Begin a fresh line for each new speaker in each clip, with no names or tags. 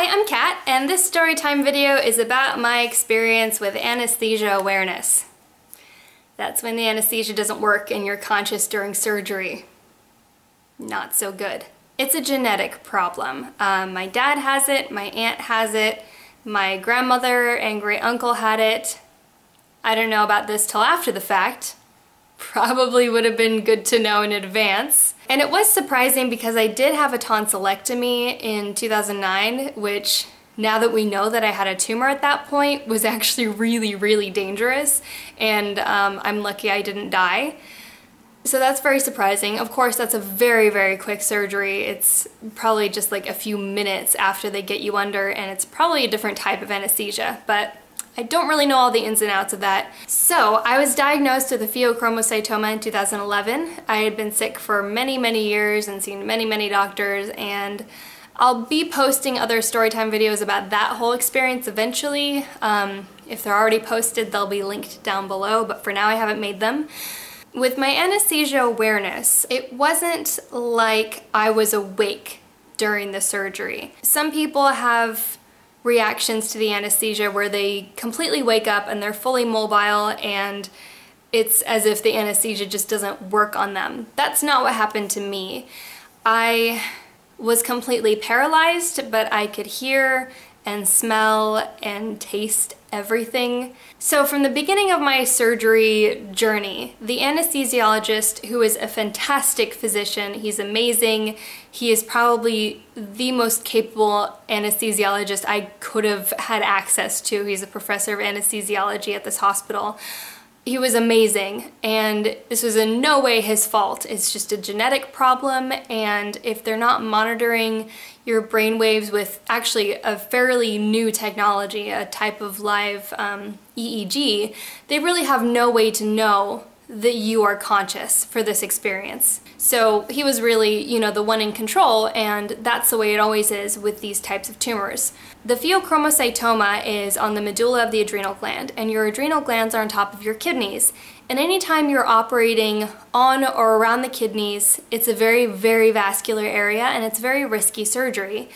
Hi, I'm Kat, and this storytime video is about my experience with anesthesia awareness. That's when the anesthesia doesn't work and you're conscious during surgery. Not so good. It's a genetic problem. My dad has it, my aunt has it, my grandmother and great uncle had it. I didn't know about this till after the fact. Probably would have been good to know in advance. And it was surprising because I did have a tonsillectomy in 2009, which, now that we know that I had a tumor at that point, was actually really dangerous, and I'm lucky I didn't die. So that's very surprising. Of course, that's a very quick surgery. It's probably just like a few minutes after they get you under, and it's probably a different type of anesthesia, but I don't really know all the ins and outs of that. So I was diagnosed with a pheochromocytoma in 2011. I had been sick for many years and seen many doctors, and I'll be posting other storytime videos about that whole experience eventually. If they're already posted, they'll be linked down below, but for now I haven't made them. With my anesthesia awareness, it wasn't like I was awake during the surgery. Some people have reactions to the anesthesia where they completely wake up and they're fully mobile and it's as if the anesthesia just doesn't work on them. That's not what happened to me. I was completely paralyzed, but I could hear and smell and taste everything. So from the beginning of my surgery journey, the anesthesiologist, who is a fantastic physician, he's amazing, he is probably the most capable anesthesiologist I could have had access to. He's a professor of anesthesiology at this hospital. He was amazing, and this was in no way his fault. It's just a genetic problem, and if they're not monitoring your brain waves with actually a fairly new technology, a type of live EEG, they really have no way to know that you are conscious for this experience. So he was really, you know, the one in control, and that's the way it always is with these types of tumors. The pheochromocytoma is on the medulla of the adrenal gland, and your adrenal glands are on top of your kidneys. And anytime you're operating on or around the kidneys, it's a very vascular area, and it's very risky surgery.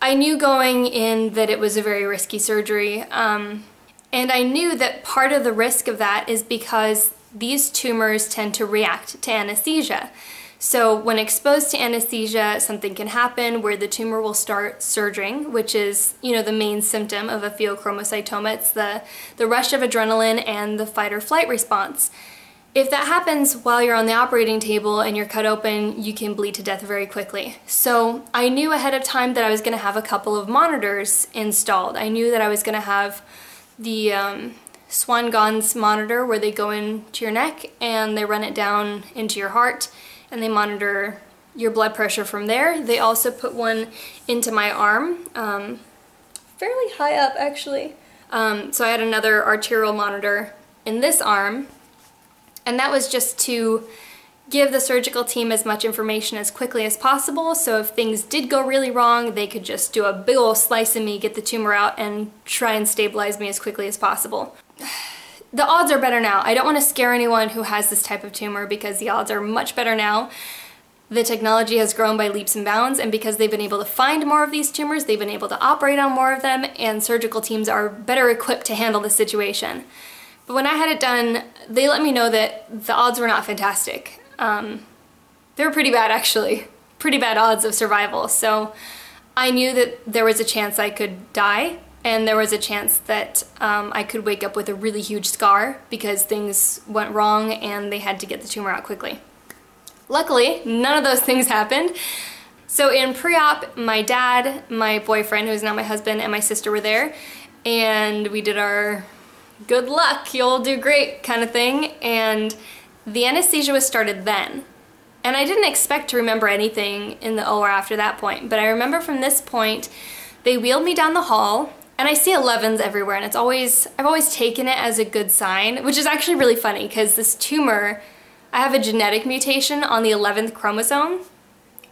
I knew going in that it was a very risky surgery, and I knew that part of the risk of that is because these tumors tend to react to anesthesia. So when exposed to anesthesia, something can happen where the tumor will start surging, which is, you know, the main symptom of a pheochromocytoma. It's the rush of adrenaline and the fight or flight response. If that happens while you're on the operating table and you're cut open, you can bleed to death very quickly. So I knew ahead of time that I was going to have a couple of monitors installed. I knew that I was going to have the Swan-Ganz monitor, where they go into your neck and they run it down into your heart, and they monitor your blood pressure from there. They also put one into my arm, fairly high up actually. So I had another arterial monitor in this arm, and that was just to give the surgical team as much information as quickly as possible, so if things did go really wrong, they could just do a big ol' slice of me, get the tumor out, and try and stabilize me as quickly as possible. The odds are better now. I don't want to scare anyone who has this type of tumor because the odds are much better now. The technology has grown by leaps and bounds, and because they've been able to find more of these tumors, they've been able to operate on more of them, and surgical teams are better equipped to handle the situation. But when I had it done, they let me know that the odds were not fantastic. They were pretty bad actually. Pretty bad odds of survival. So I knew that there was a chance I could die, and there was a chance that I could wake up with a really huge scar because things went wrong and they had to get the tumor out quickly. Luckily, none of those things happened. So in pre-op, my dad, my boyfriend, who's now my husband, and my sister were there, and we did our good luck, you'll do great kind of thing, and the anesthesia was started then. And I didn't expect to remember anything in the OR after that point, but I remember from this point, they wheeled me down the hall, and I see 11s everywhere, and I've always taken it as a good sign, which is actually really funny because this tumor, I have a genetic mutation on the 11th chromosome.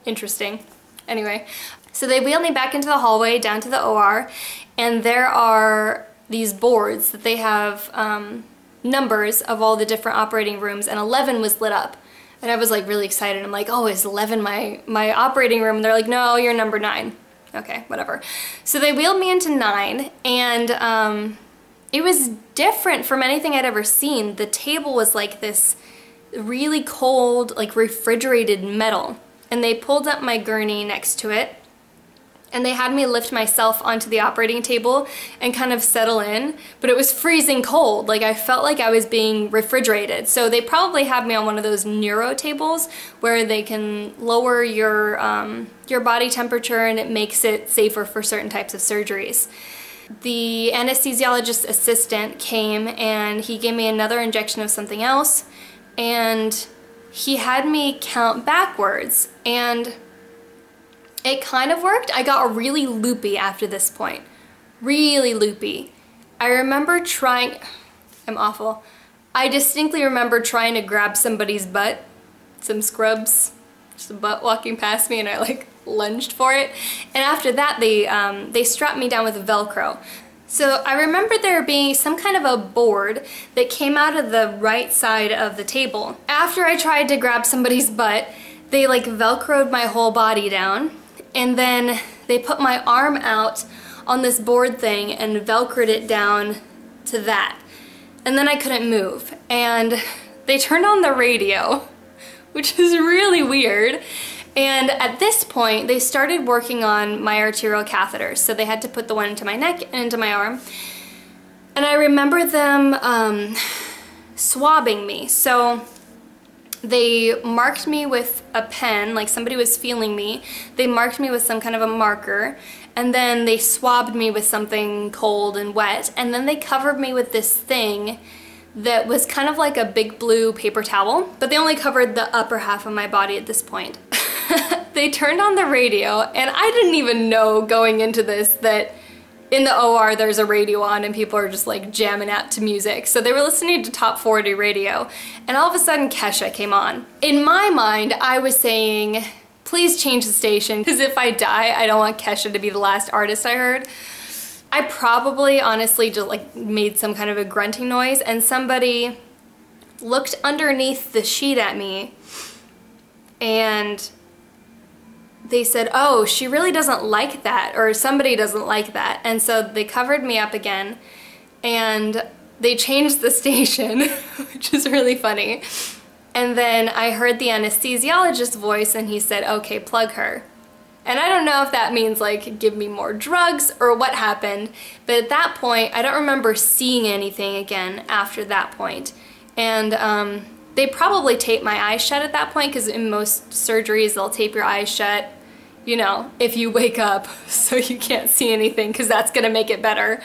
Interesting. Anyway, so they wheeled me back into the hallway down to the OR, and there are these boards that they have numbers of all the different operating rooms, and 11 was lit up. And I was like really excited. I'm like, oh, is 11 my operating room? And they're like, no, you're number 9. Okay, whatever. So they wheeled me into 9, and it was different from anything I'd ever seen. The table was like this really cold, like refrigerated metal, and they pulled up my gurney next to it, and they had me lift myself onto the operating table and kind of settle in, but it was freezing cold. Like, I felt like I was being refrigerated. So they probably had me on one of those neuro tables where they can lower your body temperature, and it makes it safer for certain types of surgeries. The anesthesiologist assistant came and he gave me another injection of something else, and he had me count backwards, and it kind of worked. I got really loopy after this point. Really loopy. I remember trying, I'm awful. I distinctly remember trying to grab somebody's butt, some scrubs, just a butt walking past me, and I like lunged for it. And after that they strapped me down with Velcro. So I remember there being some kind of a board that came out of the right side of the table. After I tried to grab somebody's butt, they like Velcroed my whole body down, and then they put my arm out on this board thing and Velcroed it down to that. And then I couldn't move. And they turned on the radio, which is really weird. And at this point, they started working on my arterial catheters. So they had to put the one into my neck and into my arm. And I remember them swabbing me. So they marked me with a pen, like somebody was feeling me. They marked me with some kind of a marker, and then they swabbed me with something cold and wet, and then they covered me with this thing that was kind of like a big blue paper towel, but they only covered the upper half of my body at this point. They turned on the radio, and I didn't even know going into this that in the OR there's a radio on and people are just like jamming out to music. So they were listening to Top 40 radio, and all of a sudden Kesha came on. In my mind, I was saying, please change the station, because if I die, I don't want Kesha to be the last artist I heard. I probably honestly just like made some kind of a grunting noise, and somebody looked underneath the sheet at me and they said, oh, she really doesn't like that, or somebody doesn't like that. And so they covered me up again and they changed the station, which is really funny. And then I heard the anesthesiologist's voice and he said, okay, plug her. And I don't know if that means like give me more drugs or what happened, but at that point I don't remember seeing anything again after that point. And they probably taped my eyes shut at that point, because in most surgeries they'll tape your eyes shut, you know, if you wake up so you can't see anything, because that's gonna make it better.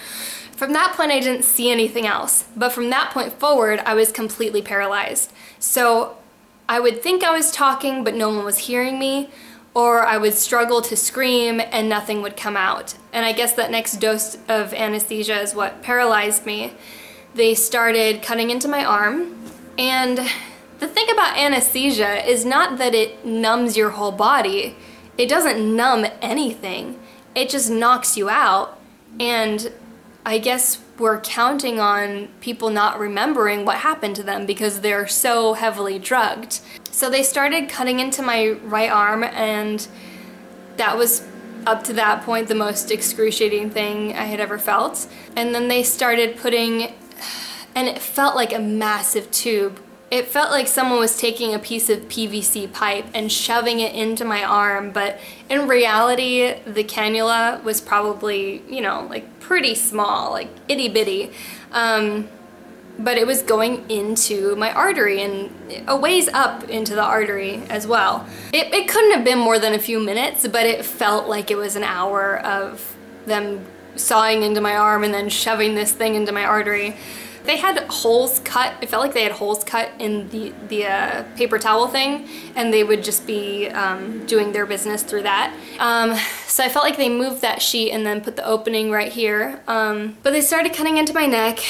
From that point I didn't see anything else, but from that point forward I was completely paralyzed. So I would think I was talking but no one was hearing me, or I would struggle to scream and nothing would come out. And I guess that next dose of anesthesia is what paralyzed me. They started cutting into my arm, and the thing about anesthesia is not that it numbs your whole body. It doesn't numb anything. It just knocks you out. And I guess we're counting on people not remembering what happened to them because they're so heavily drugged. So they started cutting into my right arm, and that was up to that point the most excruciating thing I had ever felt. And then they started putting, and it felt like a massive tube. It felt like someone was taking a piece of PVC pipe and shoving it into my arm, but in reality the cannula was probably, you know, like pretty small, like itty bitty. But it was going into my artery and a ways up into the artery as well. It couldn't have been more than a few minutes, but it felt like it was an hour of them sawing into my arm and then shoving this thing into my artery. They had holes cut, it felt like they had holes cut in the paper towel thing, and they would just be doing their business through that. So I felt like they moved that sheet and then put the opening right here. But they started cutting into my neck,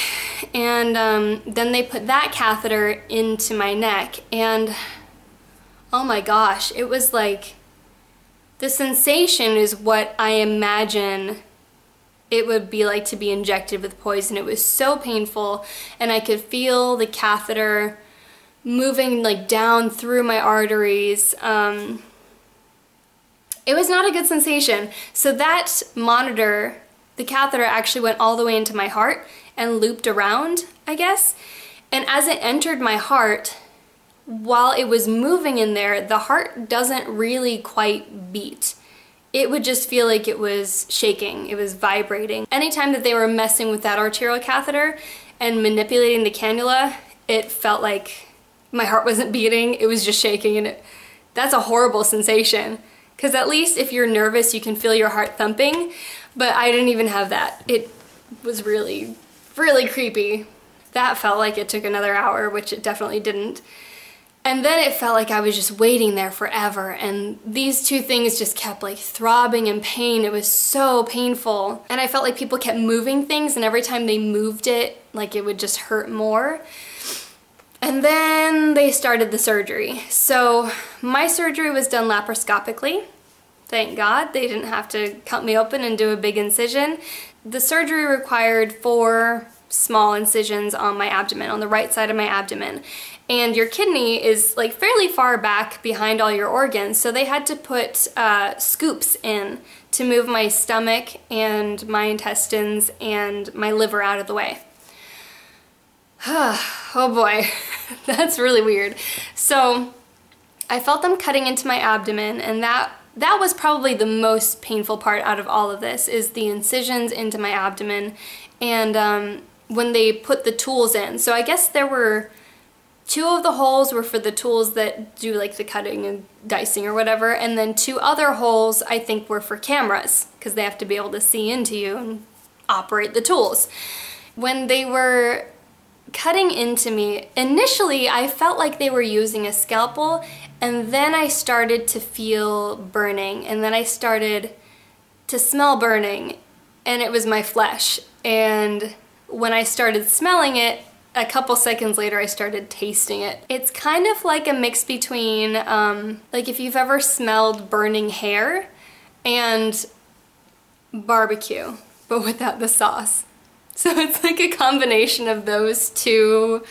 and then they put that catheter into my neck, and oh my gosh, it was like, the sensation is what I imagine it would be like to be injected with poison. It was so painful, and I could feel the catheter moving like down through my arteries. It was not a good sensation. So that monitor, the catheter actually went all the way into my heart and looped around, I guess. And as it entered my heart, while it was moving in there, the heart doesn't really quite beat. It would just feel like it was shaking, it was vibrating. Anytime that they were messing with that arterial catheter and manipulating the cannula, it felt like my heart wasn't beating, it was just shaking, and that's a horrible sensation. Because at least if you're nervous, you can feel your heart thumping, but I didn't even have that. It was really, really creepy. That felt like it took another hour, which it definitely didn't. And then it felt like I was just waiting there forever, and these two things just kept like throbbing in pain. It was so painful. And I felt like people kept moving things, and every time they moved it, like it would just hurt more. And then they started the surgery. So my surgery was done laparoscopically. Thank God. They didn't have to cut me open and do a big incision. The surgery required 4 small incisions on my abdomen, on the right side of my abdomen. And your kidney is like fairly far back behind all your organs, so they had to put scoops in to move my stomach and my intestines and my liver out of the way. Oh boy, that's really weird. So I felt them cutting into my abdomen, and that was probably the most painful part out of all of this, is the incisions into my abdomen and when they put the tools in. So I guess there were 2 of the holes were for the tools that do like the cutting and dicing or whatever, and then 2 other holes I think were for cameras, because they have to be able to see into you and operate the tools. When they were cutting into me, initially I felt like they were using a scalpel, and then I started to feel burning, and then I started to smell burning, and it was my flesh. And when I started smelling it, a couple seconds later I started tasting it. It's kind of like a mix between, like if you've ever smelled burning hair and barbecue, but without the sauce. So it's like a combination of those 2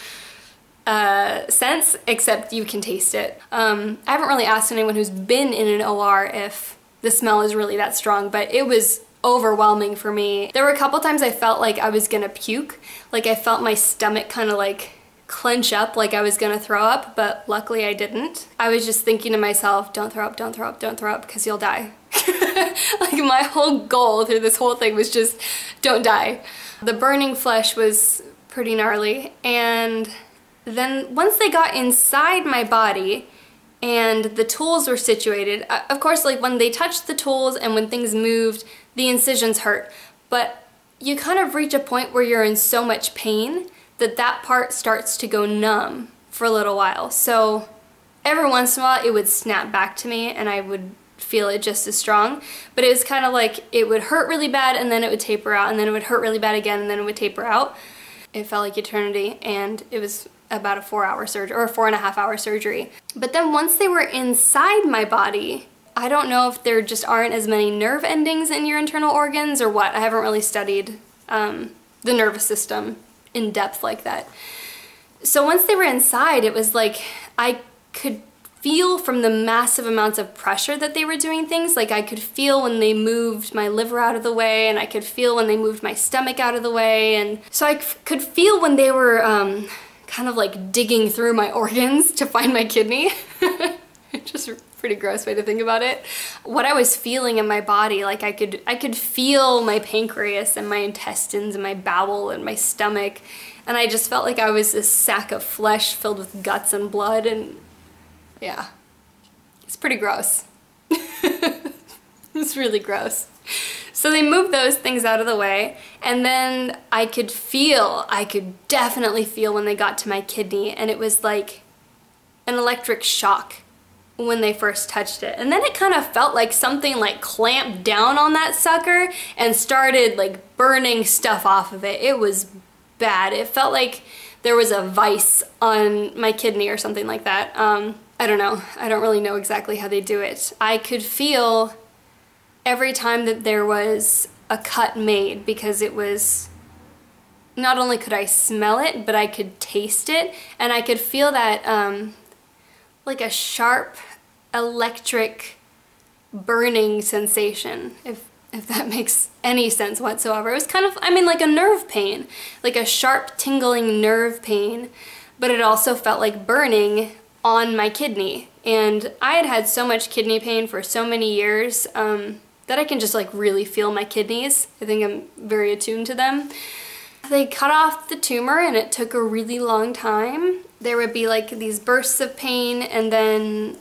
scents, except you can taste it. I haven't really asked anyone who's been in an OR if the smell is really that strong, but it was overwhelming for me. There were a couple times I felt like I was gonna puke, like I felt my stomach kind of like clench up like I was gonna throw up, but luckily I didn't. I was just thinking to myself, don't throw up, don't throw up, don't throw up, because you'll die. Like my whole goal through this whole thing was just don't die. The burning flesh was pretty gnarly, and then once they got inside my body and the tools were situated, of course, like when they touched the tools and when things moved, the incisions hurt, but you kind of reach a point where you're in so much pain that that part starts to go numb for a little while. So every once in a while it would snap back to me and I would feel it just as strong, but it was kind of like it would hurt really bad and then it would taper out, and then it would hurt really bad again and then it would taper out. It felt like eternity, and it was about a 4-hour surgery, or a 4.5-hour surgery. But then once they were inside my body, I don't know if there just aren't as many nerve endings in your internal organs or what. I haven't really studied the nervous system in depth like that. So once they were inside, it was like I could feel from the massive amounts of pressure that they were doing things. Like I could feel when they moved my liver out of the way, and I could feel when they moved my stomach out of the way, and so I could feel when they were kind of like digging through my organs to find my kidney. Just a pretty gross way to think about it. What I was feeling in my body, like I could feel my pancreas and my intestines and my bowel and my stomach, and I just felt like I was this sack of flesh filled with guts and blood, and yeah, it's pretty gross. It's really gross. So they moved those things out of the way, and then I could definitely feel when they got to my kidney, and it was like an electric shock when they first touched it. And then it kind of felt like something like clamped down on that sucker and started like burning stuff off of it. It was bad. It felt like there was a vice on my kidney or something like that. I don't know. I don't really know exactly how they do it. I could feel every time that there was a cut made, because it was, not only could I smell it, but I could taste it, and I could feel that like a sharp electric burning sensation, if that makes any sense whatsoever. It was kind of, I mean, like a nerve pain, like a sharp tingling nerve pain, but it also felt like burning on my kidney. And I had had so much kidney pain for so many years that I can just like really feel my kidneys. I think I'm very attuned to them. They cut off the tumor and it took a really long time. There would be like these bursts of pain and then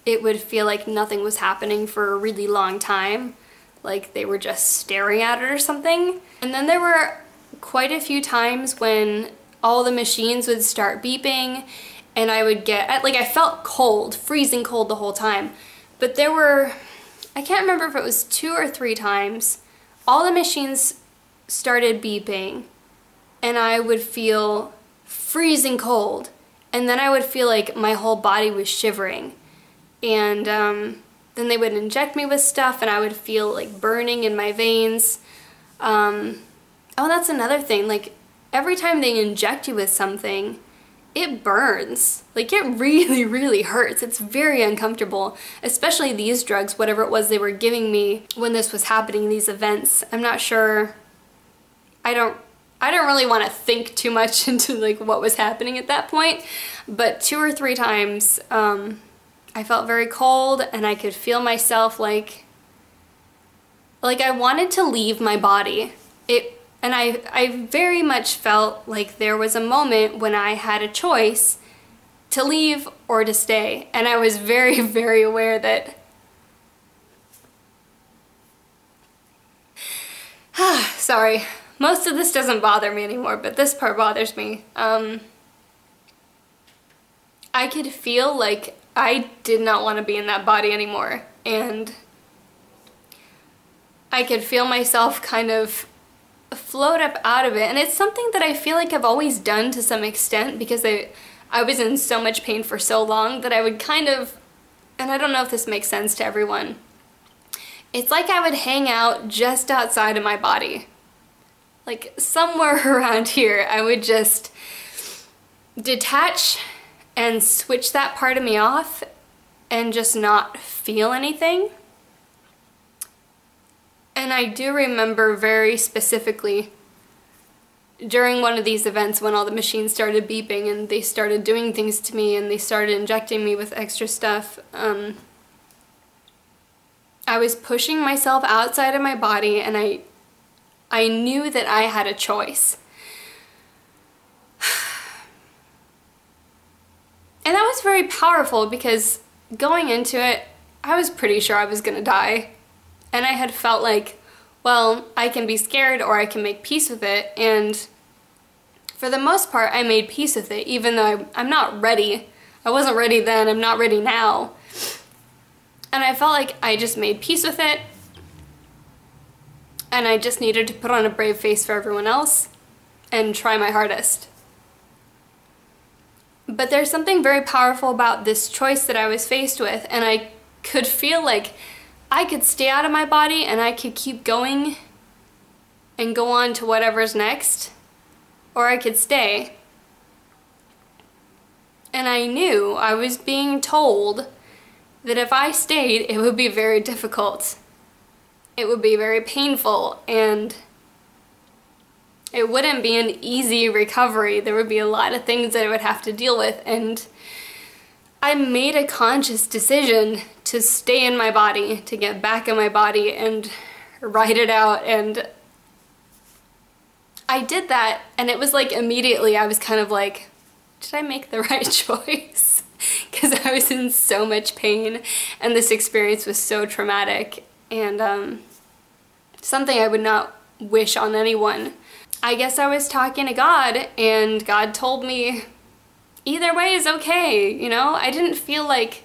it would feel like nothing was happening for a really long time. Like they were just staring at it or something. And then there were quite a few times when all the machines would start beeping and I would get, like I felt cold, freezing cold the whole time. But there were, I can't remember if it was 2 or 3 times, all the machines started beeping and I would feel freezing cold. And then I would feel like my whole body was shivering. And then they would inject me with stuff and I would feel like burning in my veins. Oh, that's another thing. Like every time they inject you with something, it burns. Like it really, really hurts. It's very uncomfortable, especially these drugs, whatever it was they were giving me when this was happening, these events. I'm not sure. I don't really want to think too much into like what was happening at that point, but 2 or 3 times I felt very cold and I could feel myself like I wanted to leave my body. And I very much felt like there was a moment when I had a choice to leave or to stay. And I was very, very aware that sorry, most of this doesn't bother me anymore, but this part bothers me. I could feel like I did not want to be in that body anymore, and I could feel myself kind of float up out of it. And it's something that I feel like I've always done to some extent because I was in so much pain for so long that I would kind of, and I don't know if this makes sense to everyone, it's like I would hang out just outside of my body. Like somewhere around here, I would just detach and switch that part of me off and just not feel anything. And I do remember very specifically during one of these events when all the machines started beeping and they started doing things to me and they started injecting me with extra stuff, I was pushing myself outside of my body and I knew that I had a choice. And that was very powerful because going into it, I was pretty sure I was gonna die. And I had felt like, well, I can be scared or I can make peace with it. And for the most part, I made peace with it, even though I'm not ready. I wasn't ready then, I'm not ready now. And I felt like I just made peace with it. And I just needed to put on a brave face for everyone else and try my hardest. But there's something very powerful about this choice that I was faced with, and I could feel like I could stay out of my body and I could keep going and go on to whatever's next, or I could stay. And I knew I was being told that if I stayed, it would be very difficult. It would be very painful, and it wouldn't be an easy recovery. There would be a lot of things that I would have to deal with, and I made a conscious decision to stay in my body, to get back in my body and ride it out, and I did that, and it was like immediately I was kind of like, did I make the right choice? Because I was in so much pain and this experience was so traumatic, and something I would not wish on anyone. I guess I was talking to God and God told me either way is okay, you know? I didn't feel like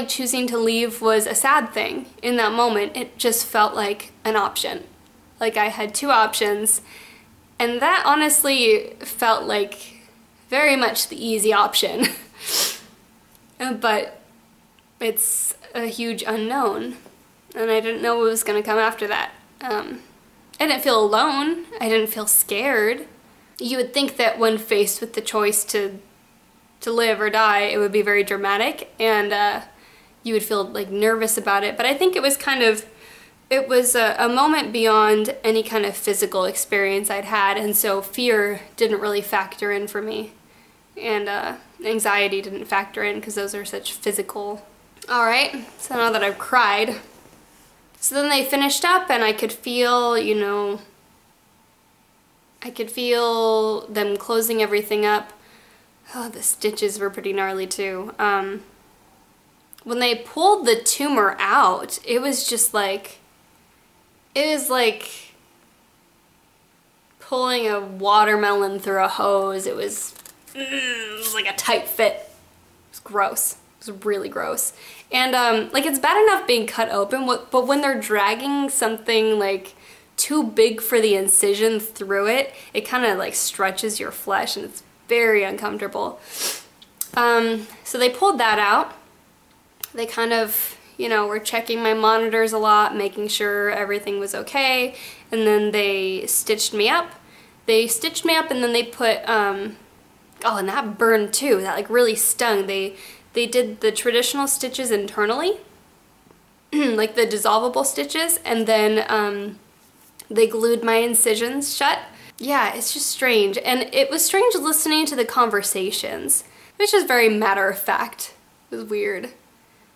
choosing to leave was a sad thing in that moment. It just felt like an option. Like I had 2 options, and that honestly felt like very much the easy option. But it's a huge unknown, and I didn't know what was going to come after that. I didn't feel alone. I didn't feel scared. You would think that when faced with the choice to live or die, it would be very dramatic, and you would feel like nervous about it. But I think it was kind of, it was a moment beyond any kind of physical experience I'd had, and so fear didn't really factor in for me. And anxiety didn't factor in because those are such physical. Alright, so now that I've cried. So then they finished up and I could feel, you know, I could feel them closing everything up. Oh, the stitches were pretty gnarly too. When they pulled the tumor out, it was just like, it was like pulling a watermelon through a hose. It was like a tight fit. It was gross. It was really gross. And like, it's bad enough being cut open, but when they're dragging something like too big for the incision through it, it kind of like stretches your flesh and it's very uncomfortable. So they pulled that out. They kind of, you know, were checking my monitors a lot, making sure everything was okay, and then they stitched me up. They stitched me up and then they put, oh, and that burned too. That like really stung. They did the traditional stitches internally, like the dissolvable stitches, and then they glued my incisions shut. Yeah, it's just strange. And it was strange listening to the conversations. It was just very matter of fact. It was weird.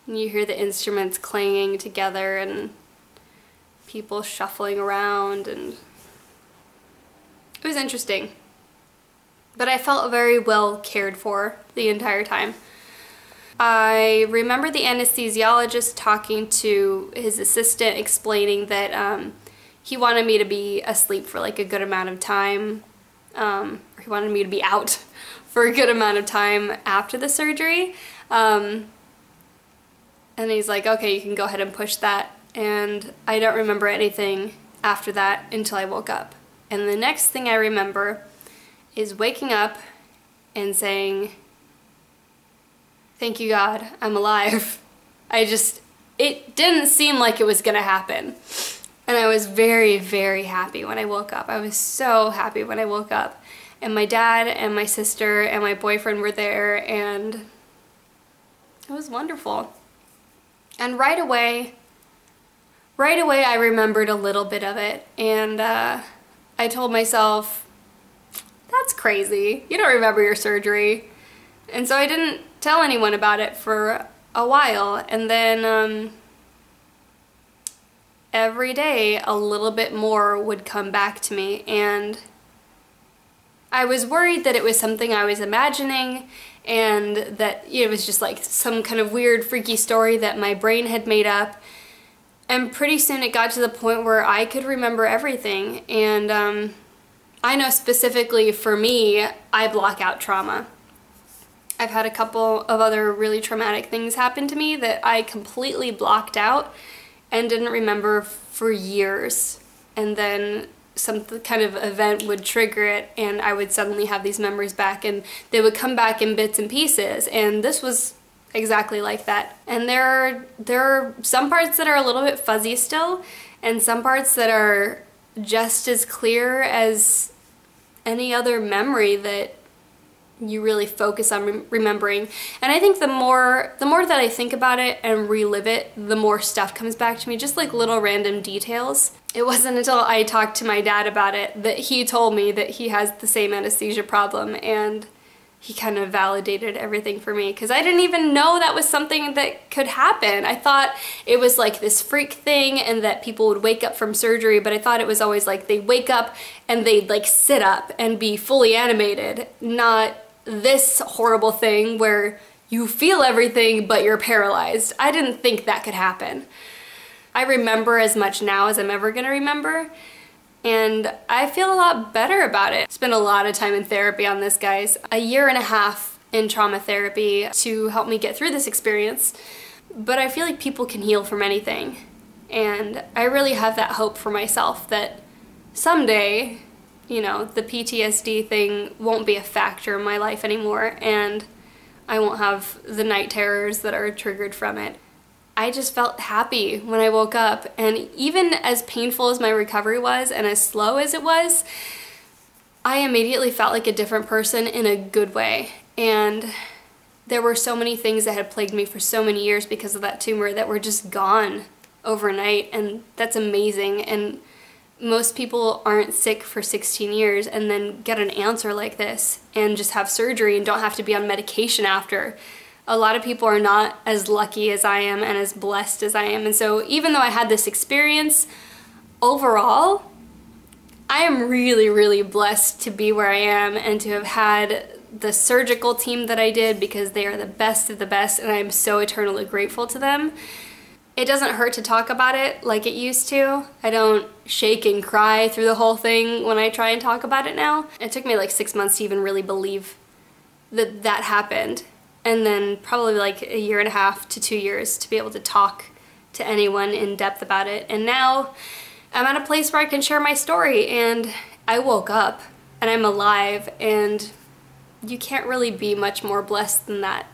And you hear the instruments clanging together and people shuffling around, and it was interesting. But I felt very well cared for the entire time. I remember the anesthesiologist talking to his assistant, explaining that he wanted me to be asleep for like a good amount of time. Or he wanted me to be out for a good amount of time after the surgery. And he's like, okay, you can go ahead and push that. And I don't remember anything after that until I woke up. And the next thing I remember is waking up and saying, thank you, God, I'm alive. It didn't seem like it was gonna happen. And I was very, very happy when I woke up. I was so happy when I woke up. And my dad and my sister and my boyfriend were there, and it was wonderful. And right away I remembered a little bit of it, and I told myself, that's crazy. You don't remember your surgery. And so I didn't tell anyone about it for a while, and then every day a little bit more would come back to me, and I was worried that it was something I was imagining, and that it was just like some kind of weird freaky story that my brain had made up. And pretty soon it got to the point where I could remember everything, and I know specifically for me, I block out trauma. I've had a couple of other really traumatic things happen to me that I completely blocked out and didn't remember for years. And then some kind of event would trigger it, and I would suddenly have these memories back, and they would come back in bits and pieces. And this was exactly like that. And there are some parts that are a little bit fuzzy still, and some parts that are just as clear as any other memory that you really focus on remembering. And I think the more that I think about it and relive it, the more stuff comes back to me, just like little random details. It wasn't until I talked to my dad about it that he told me that he has the same anesthesia problem, and he kind of validated everything for me, because I didn't even know that was something that could happen. I thought it was like this freak thing and that people would wake up from surgery, but I thought it was always like they wake up and they'd like sit up and be fully animated, not this horrible thing where you feel everything but you're paralyzed. I didn't think that could happen. I remember as much now as I'm ever gonna remember, and I feel a lot better about it. Spent a lot of time in therapy on this, guys. 1.5 years in trauma therapy to help me get through this experience. But I feel like people can heal from anything. And I really have that hope for myself that someday, you know, the PTSD thing won't be a factor in my life anymore, and I won't have the night terrors that are triggered from it. I just felt happy when I woke up, and even as painful as my recovery was and as slow as it was, I immediately felt like a different person in a good way. And There were so many things that had plagued me for so many years because of that tumor that were just gone overnight, and that's amazing. And most people aren't sick for 16 years and then get an answer like this and just have surgery and don't have to be on medication after. A lot of people are not as lucky as I am and as blessed as I am. And so even though I had this experience, overall, I am really, really blessed to be where I am and to have had the surgical team that I did, because they are the best of the best, and I'm so eternally grateful to them. It doesn't hurt to talk about it like it used to. I don't shake and cry through the whole thing when I try and talk about it now. It took me like 6 months to even really believe that that happened, and then probably like 1.5 to 2 years to be able to talk to anyone in depth about it. And now I'm at a place where I can share my story, and I woke up and I'm alive, and you can't really be much more blessed than that.